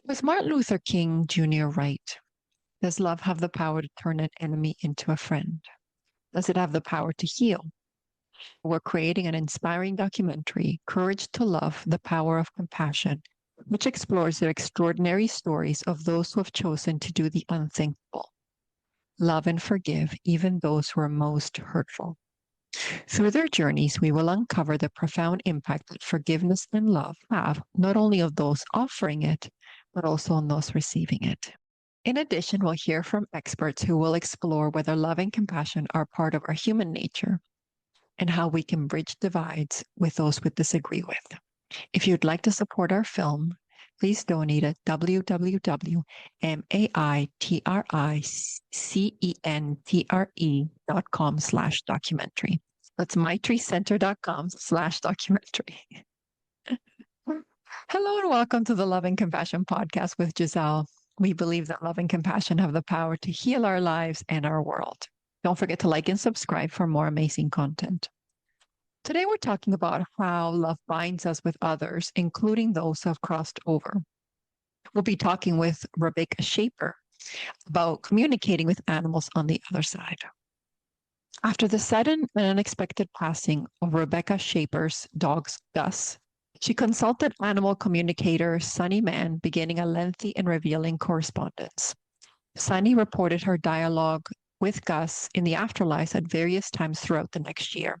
Was Martin Luther King Jr. right? Does love have the power to turn an enemy into a friend? Does it have the power to heal? We're creating an inspiring documentary, Courage to Love, The Power of Compassion, which explores the extraordinary stories of those who have chosen to do the unthinkable, love and forgive even those who are most hurtful. Through their journeys, we will uncover the profound impact that forgiveness and love have, not only of those offering it, but also on those receiving it. In addition, we'll hear from experts who will explore whether love and compassion are part of our human nature and how we can bridge divides with those we disagree with. If you'd like to support our film, please donate at www.maitricentre.com/documentary. That's maitrecenter.com/documentary. Hello and welcome to the Love and Compassion podcast with Giselle. We believe that love and compassion have the power to heal our lives and our world. Don't forget to like and subscribe for more amazing content. Today, we're talking about how love binds us with others, including those who have crossed over. We'll be talking with Rebecca Schaper about communicating with animals on the other side. After the sudden and unexpected passing of Rebecca Schaper's dog, Gus, she consulted animal communicator Sunny Mann, beginning a lengthy and revealing correspondence. Sunny reported her dialogue with Gus in the afterlife at various times throughout the next year.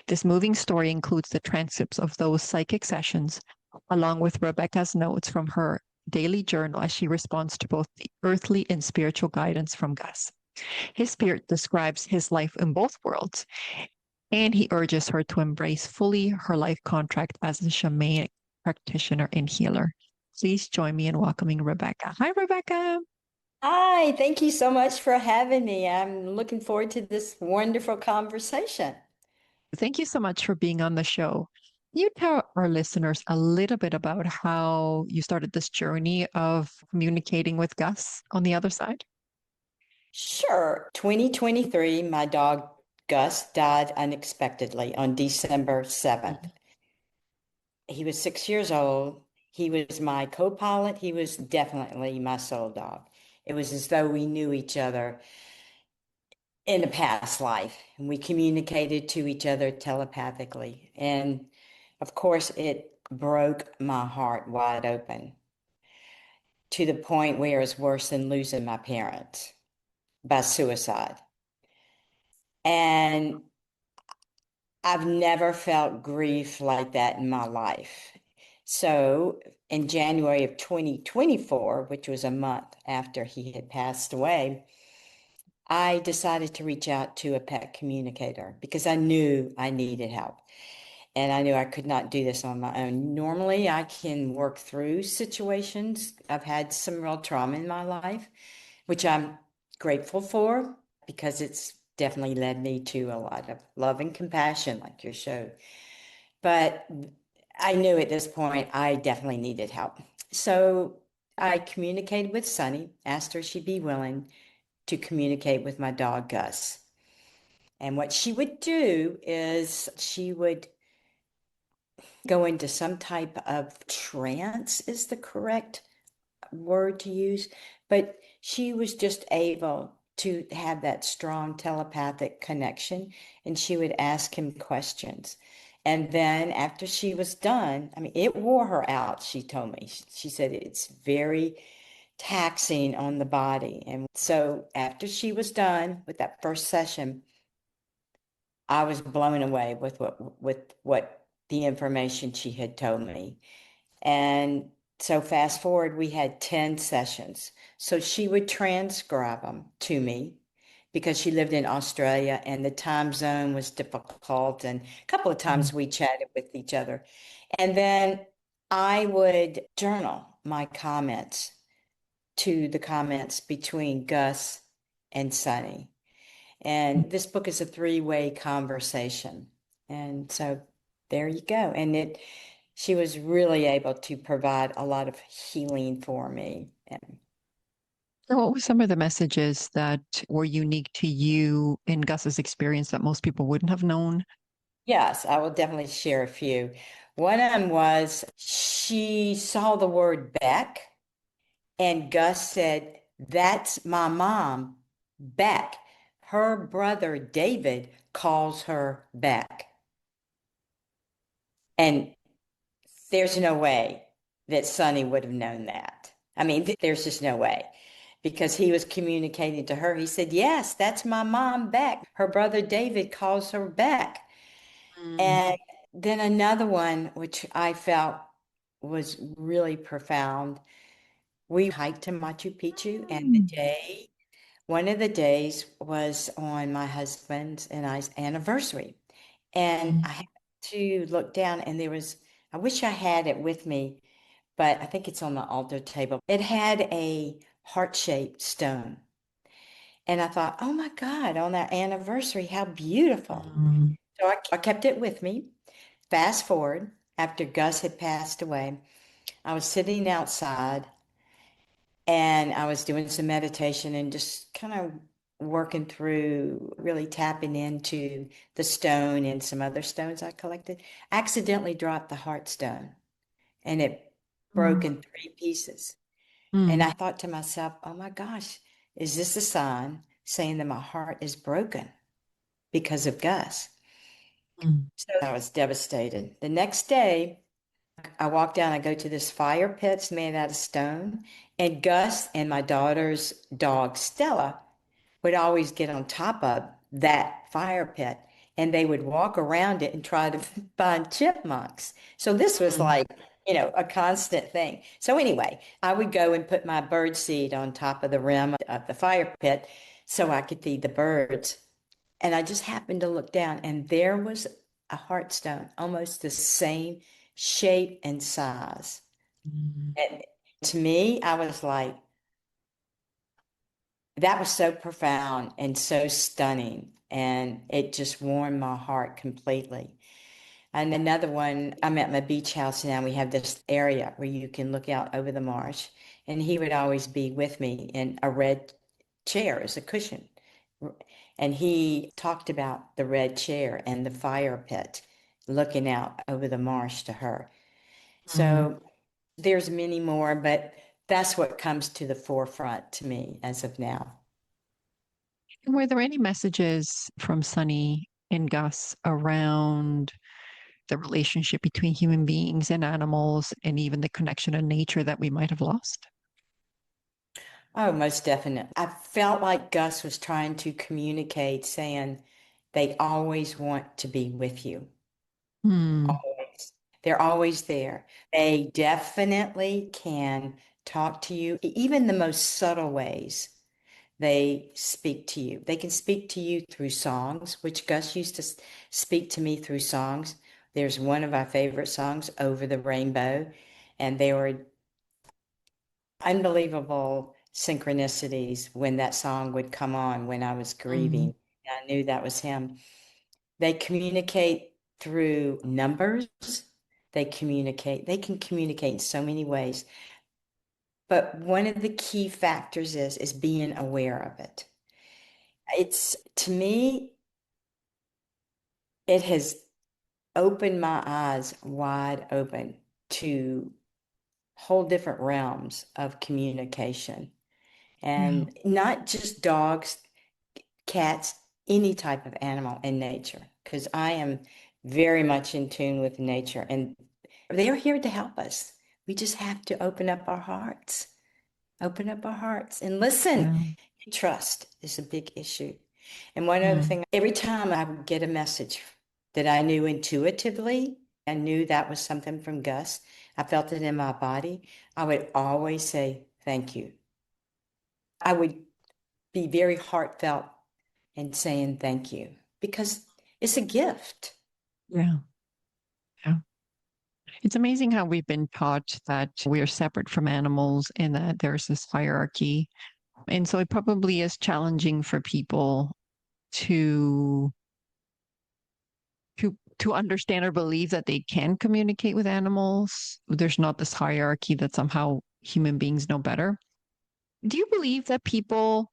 This moving story includes the transcripts of those psychic sessions, along with Rebecca's notes from her daily journal as she responds to both the earthly and spiritual guidance from Gus. His spirit describes his life in both worlds, and he urges her to embrace fully her life contract as a shamanic practitioner and healer. Please join me in welcoming Rebecca. Hi, Rebecca. Hi, thank you so much for having me. I'm looking forward to this wonderful conversation. Thank you so much for being on the show. Can you tell our listeners a little bit about how you started this journey of communicating with Gus on the other side? Sure. 2023, my dog Gus died unexpectedly on December 7th. He was 6 years old. He was my co-pilot. He was definitely my soul dog. It was as though we knew each other in a past life, and we communicated to each other telepathically. And of course, it broke my heart wide open to the point where it's worse than losing my parents by suicide. And I've never felt grief like that in my life. So in January of 2024, which was a month after he had passed away, I decided to reach out to a pet communicator because I knew I needed help. And I knew I could not do this on my own. Normally, I can work through situations. I've had some real trauma in my life, which I'm grateful for because it's definitely led me to a lot of love and compassion, like your show. But I knew at this point I definitely needed help. So I communicated with Sunny, asked her if she'd be willing to communicate with my dog, Gus. And what she would do is she would go into some type of trance, is the correct word to use, but she was just able to have that strong telepathic connection, and she would ask him questions. And then after she was done, I mean, it wore her out, she told me. She said it's very taxing on the body. And so after she was done with that first session, I was blown away with what the information she had told me. And so fast forward, we had 10 sessions. So she would transcribe them to me because she lived in Australia and the time zone was difficult. And a couple of times we chatted with each other. And then I would journal my comments to the comments between Gus and Sunny. And this book is a three-way conversation. And so there you go. And she was really able to provide a lot of healing for me. And So what were some of the messages that were unique to you in Gus's experience that most people wouldn't have known? yes, I will definitely share a few. One of them was she saw the word Beck And Gus said, "That's my mom, Beck. Her brother David calls her Beck." And there's no way that Sonny would have known that. I mean, there's just no way because he was communicating to her. He said, "Yes, that's my mom, Beck. Her brother David calls her Beck." Mm. And then another one, which I felt was really profound. We hiked to Machu Picchu, and Mm. one of the days was on my husband's and I's anniversary. And Mm. I had to look down, and I wish I had it with me, but I think it's on the altar table. It had a heart-shaped stone. And I thought, oh my God, on that anniversary, how beautiful. Mm. So I kept it with me. Fast forward, after Gus had passed away, I was sitting outside and I was doing some meditation and just kind of working through, really tapping into the stone and some other stones I collected. I accidentally dropped the heart stone and it broke Mm. in three pieces. And Mm. I thought to myself, oh my gosh, is this a sign saying that my heart is broken because of Gus? Mm. So I was devastated. The next day, I walk down, I go to this fire pits made out of stone, and Gus and my daughter's dog, Stella, would always get on top of that fire pit and they would walk around it and try to find chipmunks. So this was Mm. like, a constant thing. So anyway, I would go and put my bird seed on top of the rim of the fire pit so I could feed the birds. And I just happened to look down and there was a heartstone, almost the same shape and size. Mm. And to me, I was like, that was so profound and so stunning. And it just warmed my heart completely. And another one, I'm at my beach house now. We have this area where you can look out over the marsh. And he would always be with me in a red chair as a cushion. And he talked about the red chair and the fire pit looking out over the marsh to her. Mm. So there's many more, but that's what comes to the forefront to me as of now. And were there any messages from Sunny and Gus around the relationship between human beings and animals and even the connection to nature that we might have lost? Oh, most definitely. I felt like Gus was trying to communicate, saying they always want to be with you. Hmm. Always. They're always there. They definitely can talk to you, even the most subtle ways. They speak to you. They can speak to you through songs, which Gus used to speak to me through songs. There's one of our favorite songs, Over the Rainbow, and there were unbelievable synchronicities when that song would come on when I was Mm. grieving. I knew that was him. They communicate through numbers. They can communicate in so many ways. But one of the key factors is being aware of it. It's to me, it has opened my eyes wide open to whole different realms of communication Yeah. and not just dogs, cats, any type of animal in nature, because I am very much in tune with nature and they're here to help us. We just have to open up our hearts and listen. Yeah. Trust is a big issue. And one other Mm. thing, every time I would get a message that I knew intuitively, I knew that was something from Gus, I felt it in my body, I would always say, thank you. I would be very heartfelt in saying thank you because it's a gift. Yeah. Yeah. It's amazing how we've been taught that we are separate from animals and that there's this hierarchy. And so it probably is challenging for people to to understand or believe that they can communicate with animals. There's not this hierarchy that somehow human beings know better. Do you believe that people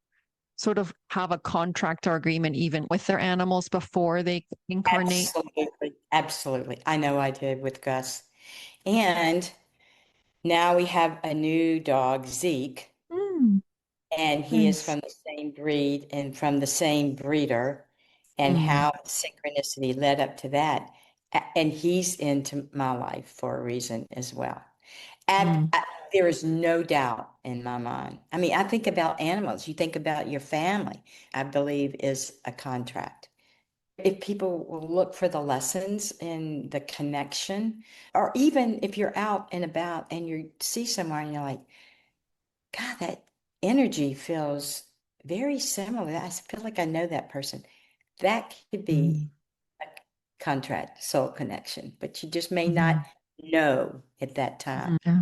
sort of have a contract or agreement even with their animals before they incarnate? Absolutely. Absolutely. I know I did with Gus. And Now we have a new dog, Zeke, Mm, and he is nice. from the same breed and from the same breeder, and Mm, how synchronicity led up to that. And he's into my life for a reason as well. And mm, there is no doubt in my mind. I mean, I think about animals. You think about your family, I believe is a contract. If people will look for the lessons and the connection, or even if you're out and about and you see someone and you're like, God, that energy feels very similar. I feel like I know that person. That could mm, be a contract, soul connection, but you just may not mhm, know at that time. mhm. Yeah.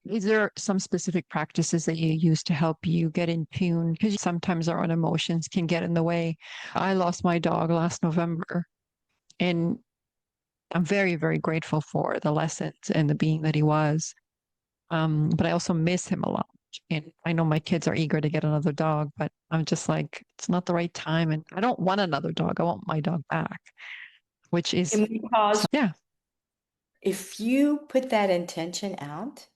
Is there some specific practices that you use to help you get in tune? Because sometimes our own emotions can get in the way. I lost my dog last November, and I'm very, very grateful for the lessons and the being that he was. But I also miss him a lot. And I know my kids are eager to get another dog, but I'm just like, it's not the right time. And I don't want another dog. I want my dog back, which is, And because yeah. if you put that intention out,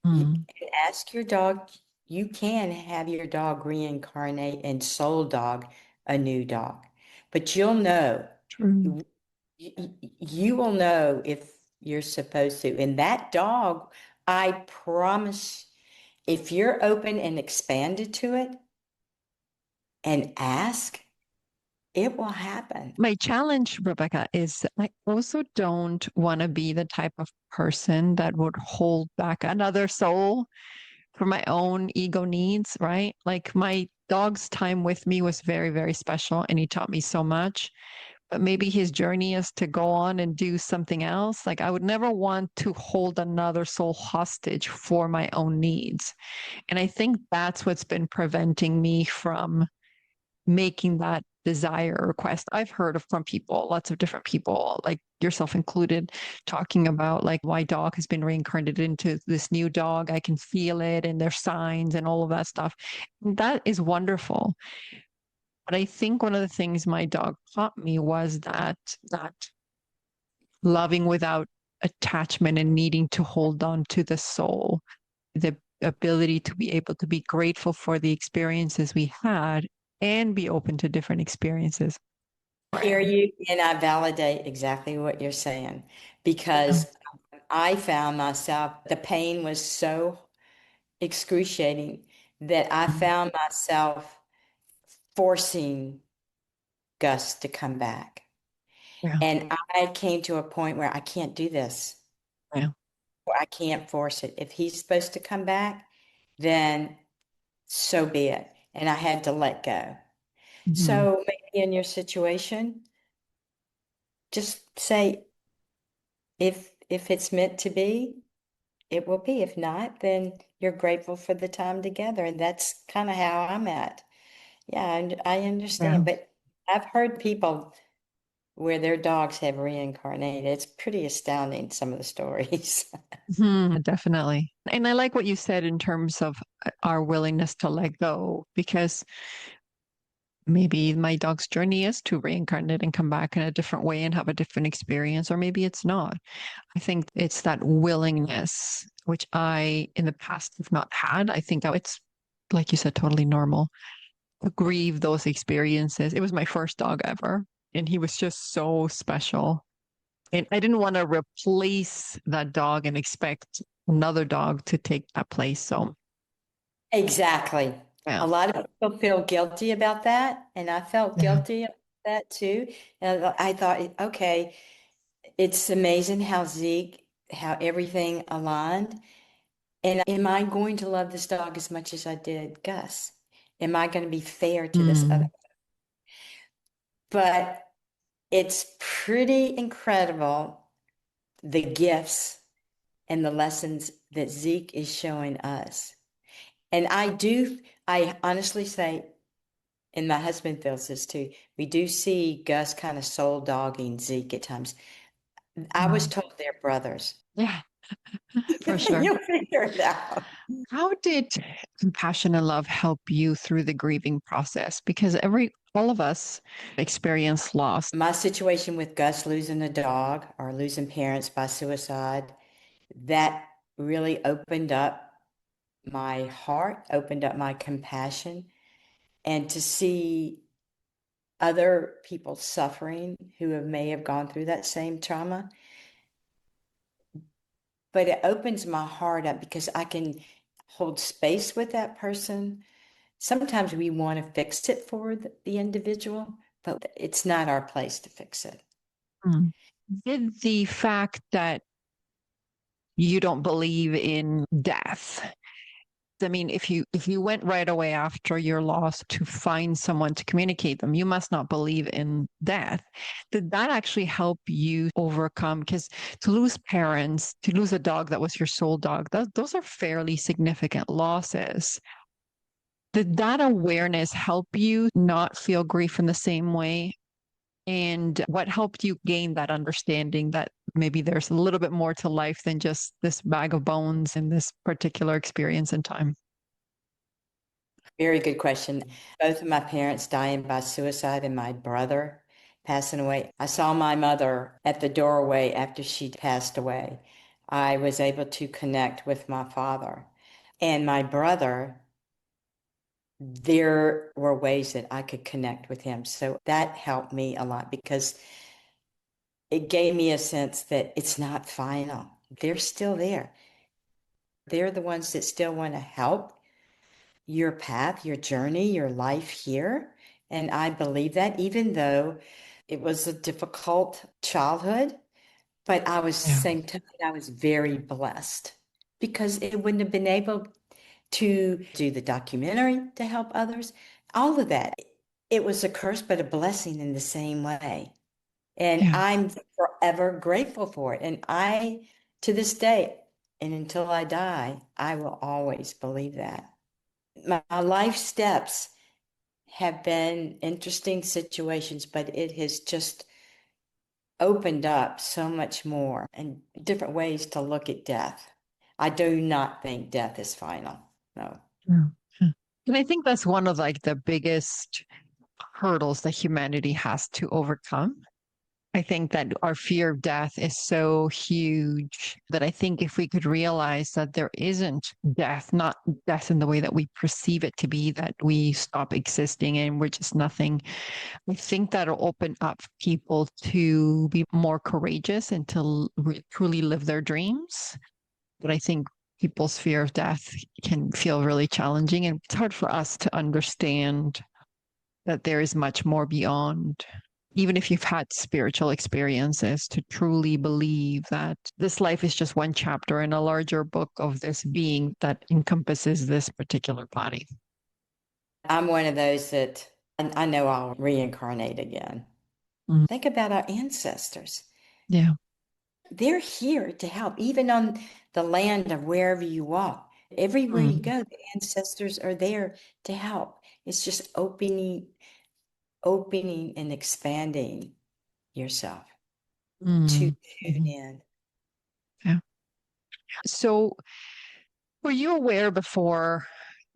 you Mm, can ask your dog, you can have your dog reincarnate and soul dog a new dog. But you'll know, true. you, you will know if you're supposed to. And that dog, I promise, if you're open and expanded to it and ask, it will happen. My challenge, Rebecca, is I also don't want to be the type of person that would hold back another soul for my own ego needs, right? Like my dog's time with me was very, very special and he taught me so much. But maybe his journey is to go on and do something else. Like I would never want to hold another soul hostage for my own needs. And I think that's what's been preventing me from making that desire request. I've heard of from people, lots of different people, like yourself included, talking about like my dog has been reincarnated into this new dog. I can feel it and there's signs and all of that stuff. That is wonderful. But I think one of the things my dog taught me was that loving without attachment and needing to hold on to the soul, the ability to be able to be grateful for the experiences we had and be open to different experiences. Hear you, and I validate exactly what you're saying Yeah. because I found myself, the pain was so excruciating that I Mm, found myself forcing Gus to come back. yeah. And I came to a point where I can't do this. Yeah. Or I can't force it. If he's supposed to come back, then so be it. And I had to let go. Mhm. So maybe in your situation, just say, if it's meant to be, it will be. If not, then you're grateful for the time together. And that's kind of how I'm at. Yeah, I Yeah. understand. But I've heard people where their dogs have reincarnated. It's pretty astounding, some of the stories. Definitely. And I like what you said in terms of our willingness to let go, because maybe my dog's journey is to reincarnate and come back in a different way and have a different experience, or maybe it's not. I think it's that willingness, which I in the past have not had. I think it's, like you said, totally normal to grieve those experiences. It was my first dog ever, and he was just so special. And I didn't want to replace that dog and expect another dog to take that place. So, Exactly. yeah, A lot of people feel guilty about that, and I felt yeah, guilty about that too. And I thought, okay, it's amazing how Zeke, how everything aligned. And am I going to love this dog as much as I did Gus? Am I going to be fair to this other? mm, But it's pretty incredible the gifts and the lessons that Zeke is showing us. And I honestly say, and my husband feels this too, we do see Gus kind of soul dogging Zeke at times. I was mm. told they're brothers. Yeah, for sure. You'll figure it out. How did compassion and love help you through the grieving process? Because all of us experience loss. My situation with Gus losing a dog or losing parents by suicide, that really opened up my heart, opened up my compassion, and to see other people suffering who may have gone through that same trauma. But it opens my heart up because I can hold space with that person. Sometimes we want to fix it for the individual, but it's not our place to fix it. Mm. Did the fact that you don't believe in death, I mean, if you went right away after your loss to find someone to communicate them, you must not believe in death. Did that actually help you overcome? Because to lose parents, to lose a dog that was your soul dog, those are fairly significant losses. Did that awareness help you not feel grief in the same way? And what helped you gain that understanding that maybe there's a little bit more to life than just this bag of bones in this particular experience in time? Very good question. Both of my parents dying by suicide and my brother passing away. I saw my mother at the doorway after she passed away. I was able to connect with my father and my brother. There were ways that I could connect with him. So that helped me a lot because it gave me a sense that it's not final. They're still there. They're the ones that still want to help your path, your journey, your life here. And I believe that even though it was a difficult childhood, but I was Yeah. same time, I was very blessed because it wouldn't have been able to do the documentary to help others. All of that. It was a curse, but a blessing in the same way. And Yeah. I'm forever grateful for it. And I, to this day, and until I die, I will always believe that. My life steps have been interesting situations, but it has just opened up so much more and different ways to look at death. I do not think death is final. No. Yeah. Yeah. And I think that's one of like the biggest hurdles that humanity has to overcome. I think that our fear of death is so huge that I think if we could realize that there isn't death, not death in the way that we perceive it to be, that we stop existing and we're just nothing, I think that'll open up people to be more courageous and to truly live their dreams. But I think people's fear of death can feel really challenging, and it's hard for us to understand that there is much more beyond, even if you've had spiritual experiences, to truly believe that this life is just one chapter in a larger book of this being that encompasses this particular body. I'm one of those that I know I'll reincarnate again. Mm. Think about our ancestors. Yeah. They're here to help, even on the land of wherever you walk. Everywhere you Mm. go, the ancestors are there to help. It's just opening and expanding yourself to Mm. tune Mhm. in. Yeah. So, were you aware before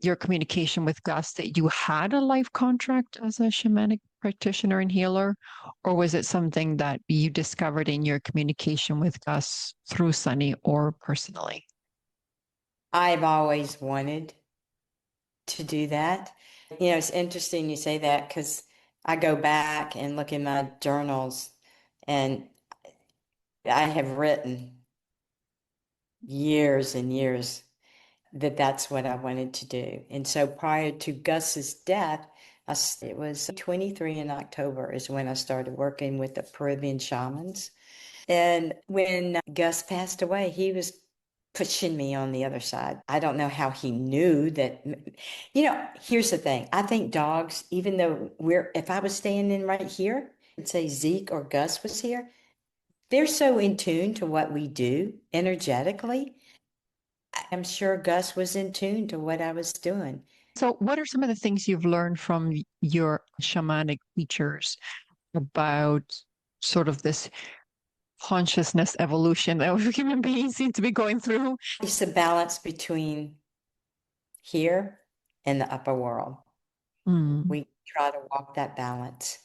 your communication with Gus that you had a life contract as a shamanic practitioner and healer? Or was it something that you discovered in your communication with Gus through Sunny or personally? I've always wanted to do that. You know, it's interesting you say that because I go back and look in my journals and I have written years and years that that's what I wanted to do. And so prior to Gus's death, it was 23 in October is when I started working with the Peruvian shamans. And when Gus passed away, he was pushing me on the other side. I don't know how he knew that. Here's the thing. I think dogs, even though if I was standing right here and say Zeke or Gus was here, they're so in tune to what we do energetically. I'm sure Gus was in tune to what I was doing. So, what are some of the things you've learned from your shamanic teachers about sort of this consciousness evolution that human beings seem to be going through? It's a balance between here and the upper world. Mm. We try to walk that balance.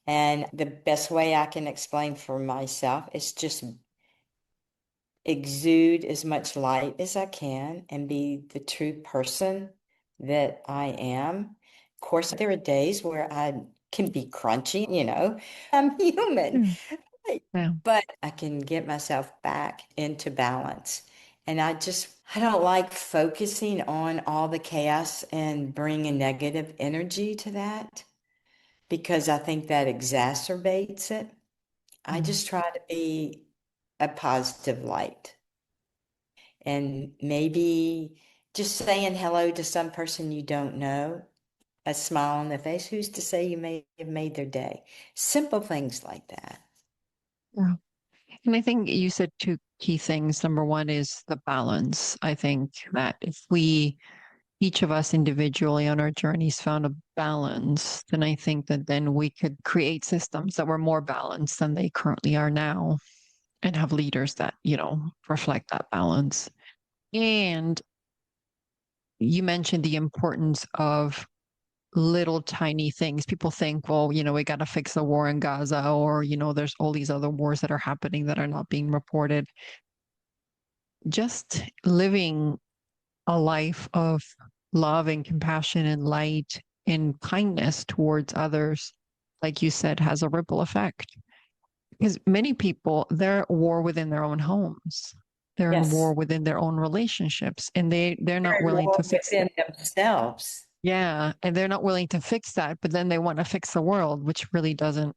And the best way I can explain for myself is just exude as much light as I can and be the true person that I am. Of course, there are days where I can be crunchy, I'm human, Mm. Yeah. but I can get myself back into balance. And I don't like focusing on all the chaos and bringing negative energy to that because I think that exacerbates it. I Mm. just try to be a positive light and maybe just saying hello to some person you don't know, a smile on their face. Who's to say you may have made their day? Simple things like that. Yeah. And I think you said two key things. Number one is the balance. I think that if we, each of us individually on our journeys, found a balance, then I think that then we could create systems that were more balanced than they currently are now and have leaders that, reflect that balance. And you mentioned the importance of little tiny things. People think, well, we got to fix the war in Gaza, or, there's all these other wars that are happening that are not being reported. Just living a life of love and compassion and light and kindness towards others, like you said, has a ripple effect. Because many people, they're at war within their own homes. They're in war Yes, within their own relationships, and they're not they're willing to more fix. within themselves. Yeah, and they're not willing to fix that, but then they want to fix the world, which really doesn't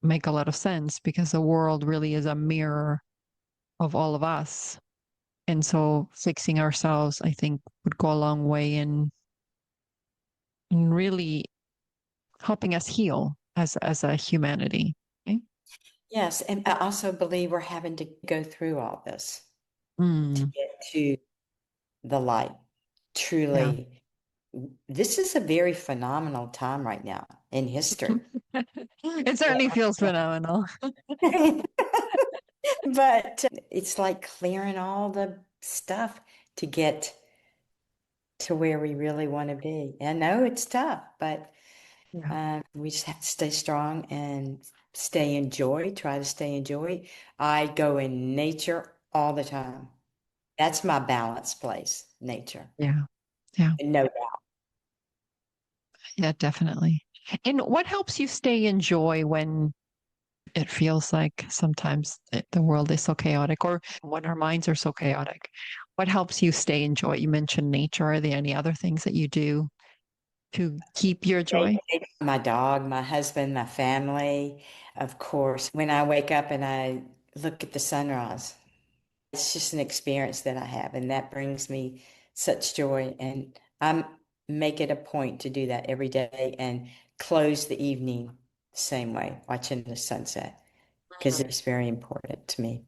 make a lot of sense because the world really is a mirror of all of us. And so fixing ourselves, I think, would go a long way in really helping us heal as a humanity. Okay? Yes, and I also believe we're having to go through all this to Mm, get to the light. yeah. Truly, this is a very phenomenal time right now in history. It certainly feels phenomenal. But it's like clearing all the stuff to get to where we really want to be. I know it's tough, but Yeah. we just have to stay strong and stay in joy, try to stay in joy. I go in nature all the time. That's my balance place, nature. Yeah. Yeah. No doubt. Yeah, definitely. And what helps you stay in joy when it feels like sometimes the world is so chaotic or when our minds are so chaotic? What helps you stay in joy? You mentioned nature. Are there any other things that you do to keep your joy? My dog, my husband, my family, of course. When I wake up and I look at the sunrise, it's just an experience that I have, and that brings me such joy. And I make it a point to do that every day and close the evening the same way, watching the sunset, because it's very important to me.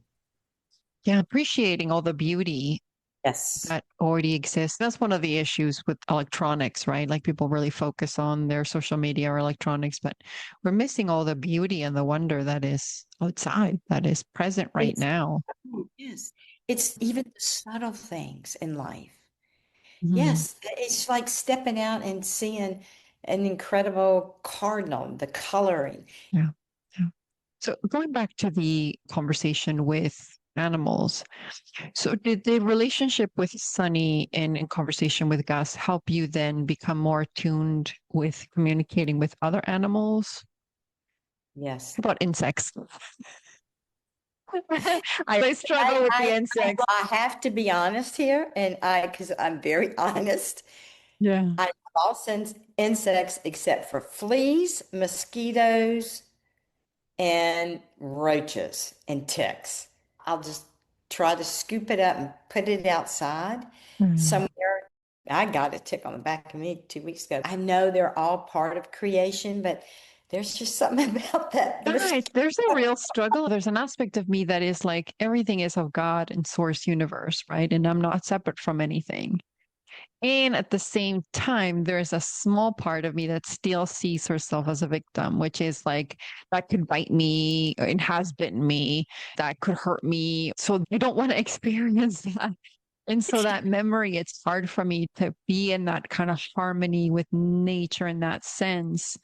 Yeah, appreciating all the beauty Yes. that already exists. That's one of the issues with electronics, right? Like people really focus on their social media or electronics, but we're missing all the beauty and the wonder that is outside, that is present right It's, now. yes. It's even the subtle things in life. Mhm. Yes, it's like stepping out and seeing an incredible cardinal, the coloring. Yeah. Yeah. So going back to the conversation with animals, so did the relationship with Sunny and in conversation with Gus help you then become more attuned with communicating with other animals? Yes. How about insects? I struggle with the insects. I have to be honest here, because I'm very honest. Yeah. I love all insects except for fleas, mosquitoes, and roaches and ticks. I'll just try to scoop it up and put it outside Mm. somewhere. I got a tick on the back of me 2 weeks ago. I know they're all part of creation, but there's just something about that Guys, mosquito. there's a real struggle. There's an aspect of me that is like everything is of God and source universe, right? And I'm not separate from anything. And at the same time, there's a small part of me that still sees herself as a victim, which is like, that could bite me and has bitten me, that could hurt me. So I don't want to experience that. And so that memory, it's hard for me to be in that kind of harmony with nature in that sense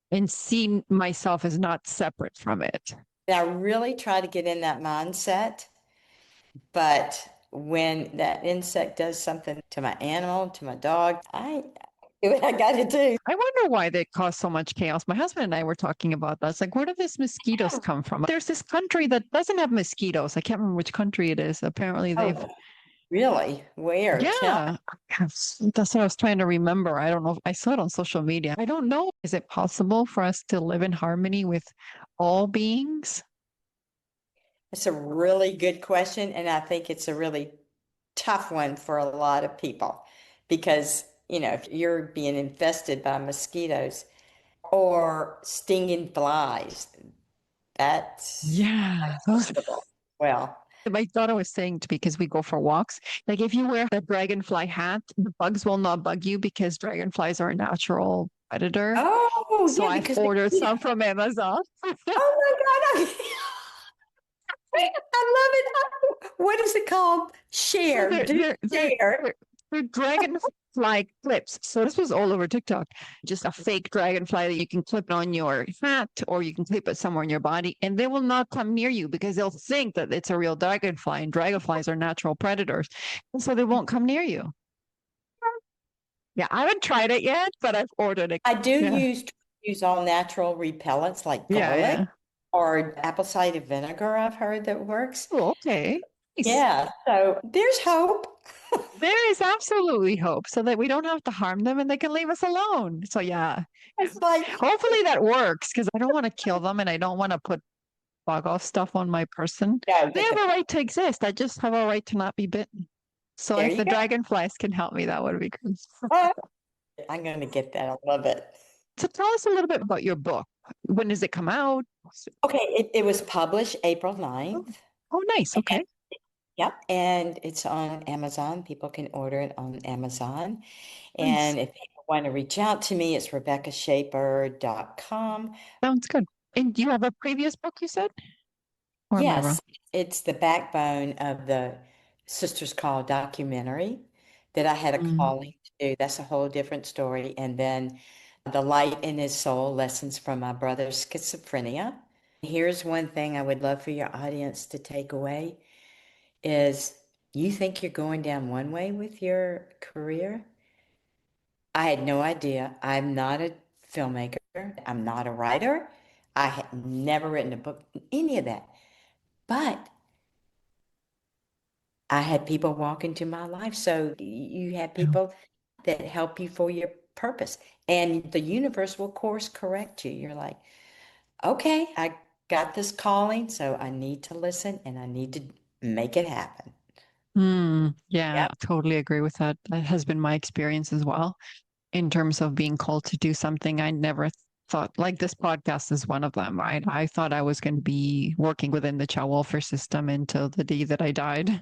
and see myself as not separate from it. And I really try to get in that mindset But when that insect does something to my animal, to my dog, I do what I got to do. I wonder why they cause so much chaos. My husband and I were talking about that. It's like, where do these mosquitoes come from? There's this country that doesn't have mosquitoes. I can't remember which country it is. Apparently, they've, Oh, really? Where? Tell me. yeah, that's what I was trying to remember. I don't know. I saw it on social media. I don't know. Is it possible for us to live in harmony with all beings? It's a really good question, and I think it's a really tough one for a lot of people because, if you're being infested by mosquitoes or stinging flies, that's Yeah, those uncomfortable. Well, my daughter was saying to me because we go for walks, like if you wear a dragonfly hat, the bugs will not bug you because dragonflies are a natural predator. oh, So yeah, I've because they ordered eat. some from Amazon. Oh my God. I love it. What is it called? So Share. Do share. they're dragonfly clips. So this was all over TikTok. Just a fake dragonfly that you can clip on your hat or you can clip it somewhere in your body, and they will not come near you because they'll think that it's a real dragonfly, and dragonflies are natural predators, and so they won't come near you. Yeah, I haven't tried it yet, but I've ordered it. I do Yeah, use all natural repellents like yeah, garlic yeah. or apple cider vinegar, I've heard that works. Oh, okay. Nice. Yeah, so there's hope. There is absolutely hope so that we don't have to harm them and they can leave us alone. So yeah, It's like, hopefully that works because I don't want to kill them and I don't want to put bug off stuff on my person. no, They get have the a point. right to exist. I just have a right to not be bitten. So There if you the go. dragonflies can help me, that would be good. Ah, I'm going to get that. I love it. So tell us a little bit about your book. When does it come out? Okay, it was published April Oh, 9th. oh, nice. Okay. Yep, and it's on Amazon. People can order it on Amazon. Nice. And if people want to reach out to me, it's RebeccaShaper.com. Sounds good. And do you have a previous book you said? Or am I wrong? Yes, it's the backbone of the Sisters Call documentary that I had a Mm. calling to do. That's a whole different story. And then The Light in His Soul, Lessons from My Brother's Schizophrenia. Here's one thing I would love for your audience to take away is you think you're going down one way with your career? I had no idea. I'm not a filmmaker. I'm not a writer. I had never written a book, any of that. But I had people walk into my life. So you have Yeah. people that help you for your purpose. And the universe will course correct you. You're like, okay, I got this calling, so I need to listen and I need to make it happen. Yeah, Yep. totally agree with that. That has been my experience as well in terms of being called to do something I never thought, like this podcast is one of them, right? I thought I was going to be working within the child welfare system until the day that I died.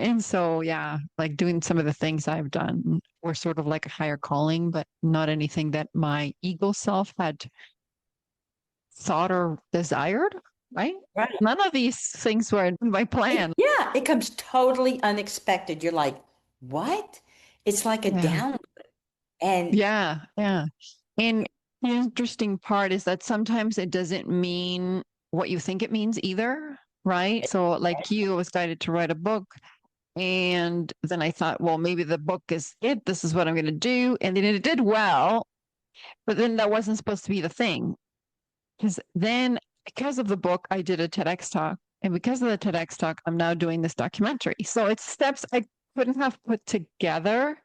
And so, yeah, like doing some of the things I've done were sort of like a higher calling, but not anything that my ego self had thought or desired, right? Right. None of these things were in my plan. Yeah, it comes totally unexpected. You're like, what? It's like a Yeah. down. And Yeah. Yeah. And the interesting part is that sometimes it doesn't mean what you think it means either, right? So, like you, I was guided to write a book. And then I thought, well, maybe the book is it. This is what I'm going to do. And then it did well, but then that wasn't supposed to be the thing. Because then, because of the book, I did a TEDx talk. And because of the TEDx talk, I'm now doing this documentary. So it's steps I couldn't have put together.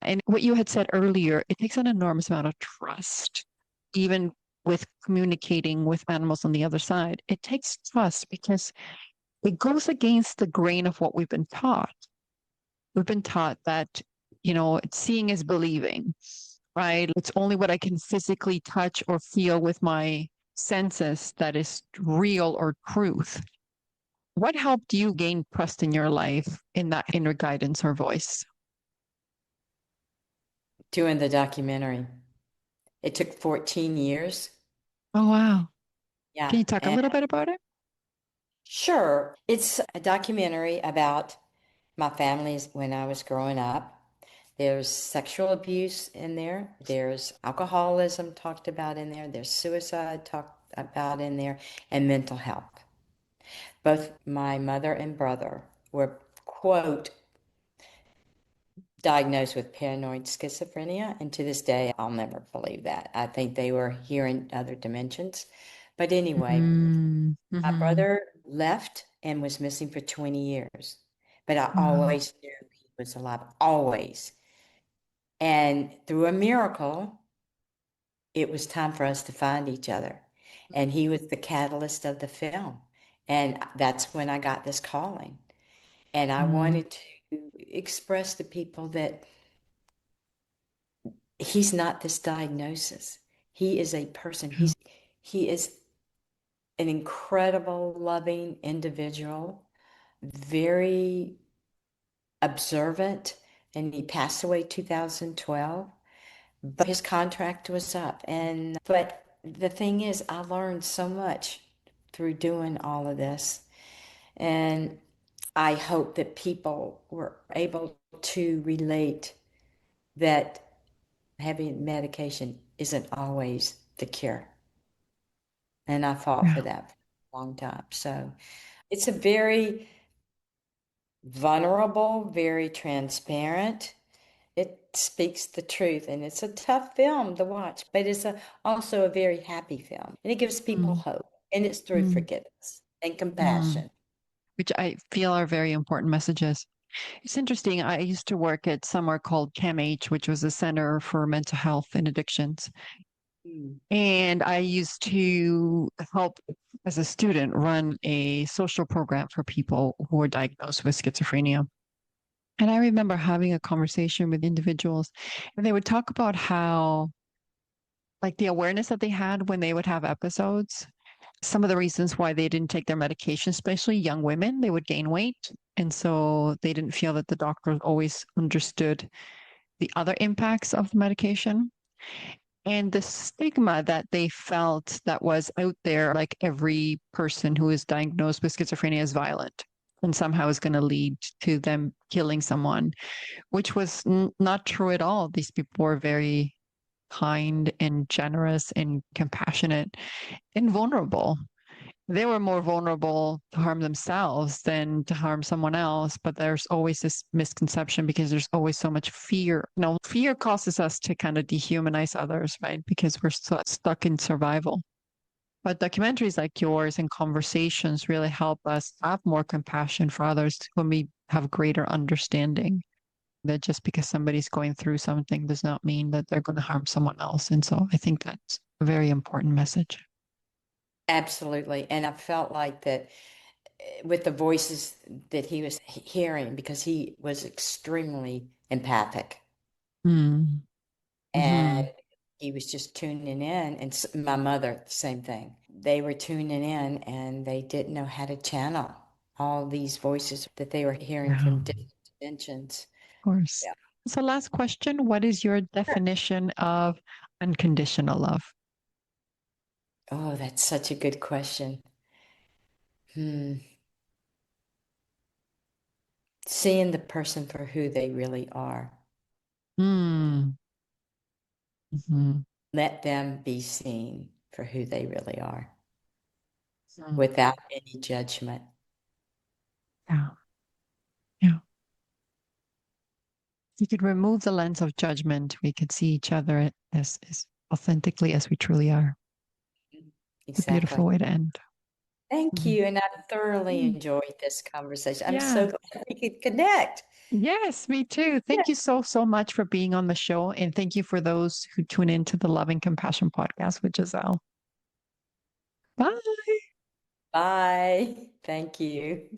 And what you had said earlier, it takes an enormous amount of trust, even with communicating with animals on the other side. It takes trust because it goes against the grain of what we've been taught. We've been taught that, seeing is believing, right? It's only what I can physically touch or feel with my senses that is real or truth. What helped you gain trust in your life in that inner guidance or voice? doing the documentary, it took 14 years. Oh, wow. Can Yeah. you talk a And little bit about it? sure, it's a documentary about my families when I was growing up. There's sexual abuse in there. There's alcoholism talked about in there. There's suicide talked about in there and mental health. Both my mother and brother were, quote, diagnosed with paranoid schizophrenia. And to this day, I'll never believe that. I think they were here in other dimensions. But anyway, Mm, my mhm. brother left and was missing for 20 years. But I Wow. always knew he was alive, always. And through a miracle, it was time for us to find each other. And he was the catalyst of the film. And that's when I got this calling. And I Mm, wanted to express to people that he's not this diagnosis. He is a person. yeah, He is an incredible, loving individual, very observant, and he passed away 2012. But his contract was up. And but the thing is, I learned so much through doing all of this. And I hope that people were able to relate that heavy medication isn't always the cure. And I fought yeah, for that for a long time. So it's a very vulnerable, very transparent. It speaks the truth, and it's a tough film to watch, but it's also a very happy film, and it gives people mm, hope, and it's through mm, forgiveness and mm. compassion. Which I feel are very important messages. It's interesting. I used to work at somewhere called CAMH, which was a center for mental health and addictions. Mm. And I used to help as a student run a social program for people who were diagnosed with schizophrenia. And I remember having a conversation with individuals, and they would talk about how, like, the awareness that they had when they would have episodes, some of the reasons why they didn't take their medication, especially young women, they would gain weight. And so they didn't feel that the doctors always understood the other impacts of the medication. And the stigma that they felt that was out there, like every person who is diagnosed with schizophrenia is violent and somehow is going to lead to them killing someone, which was not true at all. These people were very kind and generous and compassionate and vulnerable. They were more vulnerable to harm themselves than to harm someone else. But there's always this misconception because there's always so much fear. No, fear causes us to kind of dehumanize others, right? Because we're so stuck in survival. But documentaries like yours and conversations really help us have more compassion for others when we have greater understanding that just because somebody's going through something does not mean that they're going to harm someone else. And so I think that's a very important message. Absolutely. And I felt like that with the voices that he was hearing, because he was extremely empathic. Mm. And Hmm. he was just tuning in. And my mother, same thing. They were tuning in and they didn't know how to channel all these voices that they were hearing Yeah, from of different dimensions. course. Yeah. So, last question. What is your definition of unconditional love? Oh, that's such a good question. Hmm. Seeing the person for who they really are. Mm. Hmm. Let them be seen for who they really are Mm. without any judgment. Yeah. Yeah. If you could remove the lens of judgment, we could see each other as authentically as we truly are. It's a Exactly. beautiful way to end. Thank Mhm. you. And I thoroughly Mm. enjoyed this conversation. I'm so Yeah. glad we could connect. Yes, me too. Yeah. Thank you so, so much for being on the show. And thank you for those who tune into the Love and Compassion podcast with Giselle. Bye. Bye. Thank you.